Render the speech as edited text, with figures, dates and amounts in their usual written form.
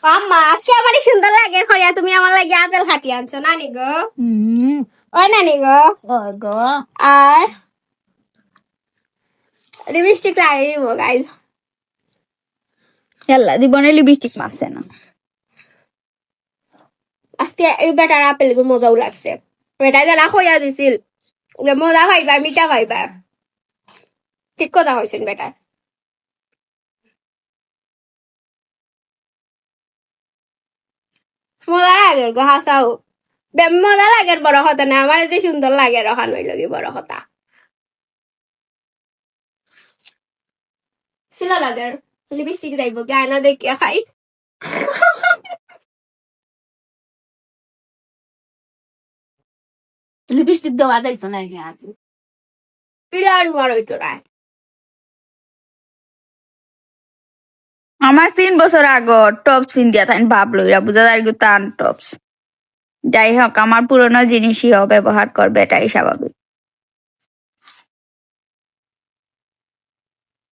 আম্মা আজকে আমারই সুন্দর লাগে খড়িয়া তুমি আমার লাগে আপেল খাটি আনছো নানি গো ও নানি গো গো আর লিপস্টিক লাগিয়ে দিব গাইজ খেলা জীবনে লিপস্টিক মারছে না আজকে এই বেটার আপেল গুলো মজাও লাগছে বেটা জ্বালা খইয়া দিছিল যে মজা পাইবা মিঠা পাইবা ঠিক কথা হয়েছেন বেটা মজা লাগে গো হাসাও মজা লাগে বড় কথা না আমার যে সুন্দর লাগে রখান হইল কি বড় কথা ছিল লাগে লিপস্টিক যাইব গানা দেখিয়া খাই লিপস্টিক দেওয়া যাইতো না পিলার নোয়ার হইতো না আমার 3 বছর আগর টপস কিনতে তাই ভাবলো এরা বুঝা যায় টান টপস যাই হোক আমার পুরনো জিনিসই ব্যবহার করবে এটাই স্বাভাবিক